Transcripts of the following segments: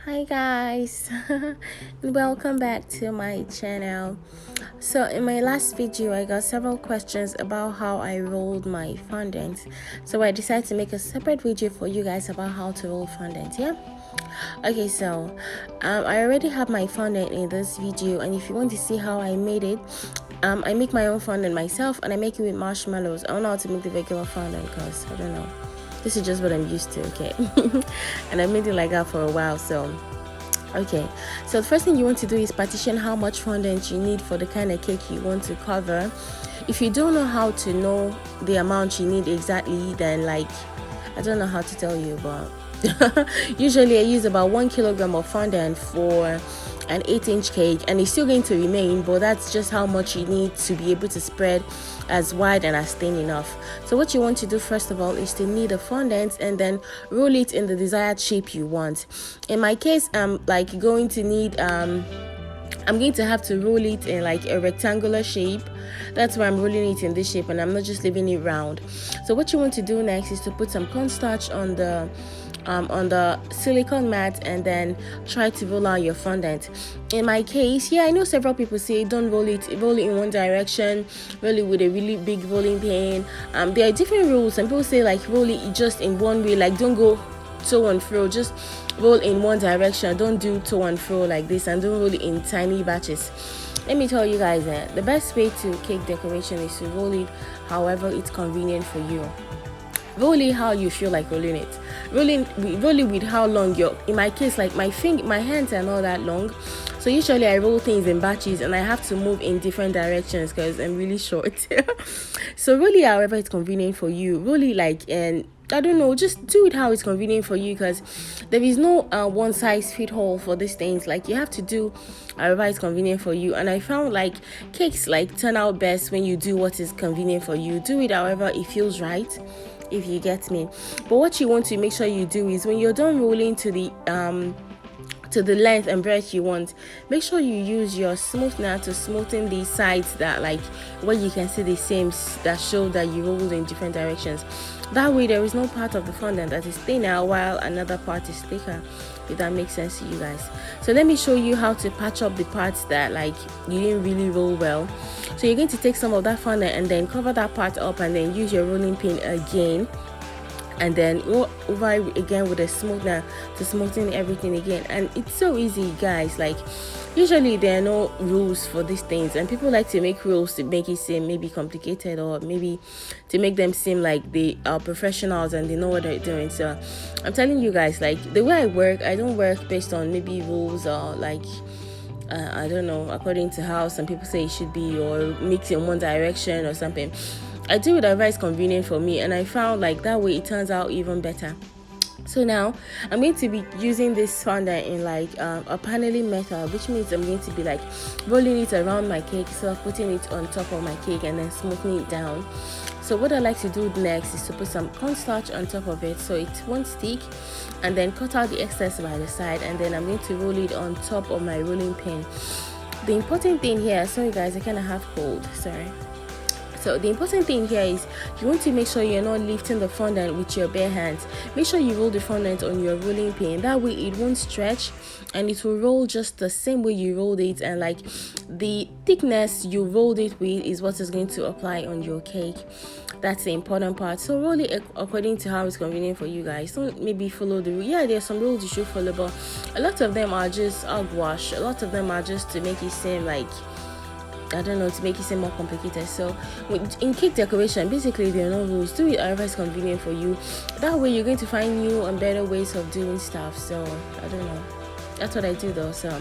Hi guys, and welcome back to my channel. So in my last video I got several questions about how I rolled my fondant, so I decided to make a separate video for you guys about how to roll fondant. Okay, so I already have my fondant in this video, and if you want to see how I made it, I make my own fondant myself, and I make it with marshmallows. I don't know how to make the regular fondant because I don't know, this is just what I'm used to, okay? And I made it like that for a while. So okay, so the first thing you want to do is partition how much fondant you need for the kind of cake you want to cover. If you don't know how to know the amount you need exactly, then I don't know how to tell you, but usually I use about 1 kilogram of fondant for an 8-inch cake, and it's still going to remain, but that's just how much you need to be able to spread as wide and as thin enough. So what you want to do first of all is to knead the fondant and then roll it in the desired shape you want. In my case, I'm going to need I'm going to have to roll it in like a rectangular shape. That's why I'm rolling it in this shape, and I'm not just leaving it round. So what you want to do next is to put some cornstarch on the silicone mat and then try to roll out your fondant. In my case, I know several people say don't roll it in one direction, roll it with a really big rolling pin. There are different rules. Some people say roll it just in one way, don't go to and fro, just roll in one direction, don't do to and fro like this, and don't roll it in tiny batches. Let me tell you guys, the best way to cake decoration is to roll it however it's convenient for you. Roll it how you feel like rolling it. Roll it with how long you're. In my case, my hands are not that long, so usually I roll things in batches, and I have to move in different directions because I'm really short. So roll it however it's convenient for you. Roll it and I don't know, just do it how it's convenient for you, because there is no one size fit all for these things. You have to do however it's convenient for you. And I found cakes turn out best when you do what is convenient for you. Do it however it feels right, if you get me. But what you want to make sure you do is when you're done rolling to the length and breadth you want, make sure you use your smoothness to smoothen the sides that where you can see the seams that show that you rolled in different directions. That way there is no part of the fondant that is thinner while another part is thicker, if that makes sense to you guys. So let me show you how to patch up the parts that you didn't really roll well. So you're going to take some of that fondant and then cover that part up, and then use your rolling pin again, and then go over it again with a smoother to smoothen everything again. And it's so easy, guys. Usually there are no rules for these things, and people like to make rules to make it seem maybe complicated, or maybe to make them seem like they are professionals and they know what they're doing. So I'm telling you guys, the way I work, I don't work based on maybe rules or I don't know, according to how some people say it should be, or mix in one direction or something. I do it however it's convenient for me, and I found that way it turns out even better. So now I'm going to be using this fondant in a paneling method, which means I'm going to be rolling it around my cake instead of putting it on top of my cake and then smoothing it down. So what I like to do next is to put some cornstarch on top of it so it won't stick, and then cut out the excess by the side, and then I'm going to roll it on top of my rolling pin. The important thing here, sorry guys, I kind of have cold, sorry. So the important thing here is you want to make sure you're not lifting the fondant with your bare hands. Make sure you roll the fondant on your rolling pin. That way it won't stretch, and it will roll just the same way you rolled it, and the thickness you rolled it with is what is going to apply on your cake. That's the important part. So roll it according to how it's convenient for you guys. Don't maybe follow the rule. There's some rules you should follow, but a lot of them are just hogwash. A lot of them are just to make it seem I don't know, to make it seem more complicated. So in cake decoration, basically there are no rules. Do it however it's convenient for you. That way you're going to find new and better ways of doing stuff. So I don't know, that's what I do though. So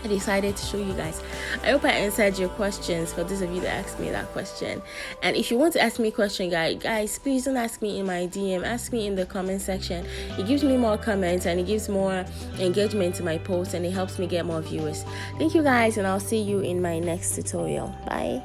I decided to show you guys. I hope I answered your questions, for those of you that asked me that question. And if you want to ask me a question, guys, please don't ask me in my DM, ask me in the comment section. It gives me more comments, and it gives more engagement to my posts, and it helps me get more viewers. Thank you guys, and I'll see you in my next tutorial. Bye.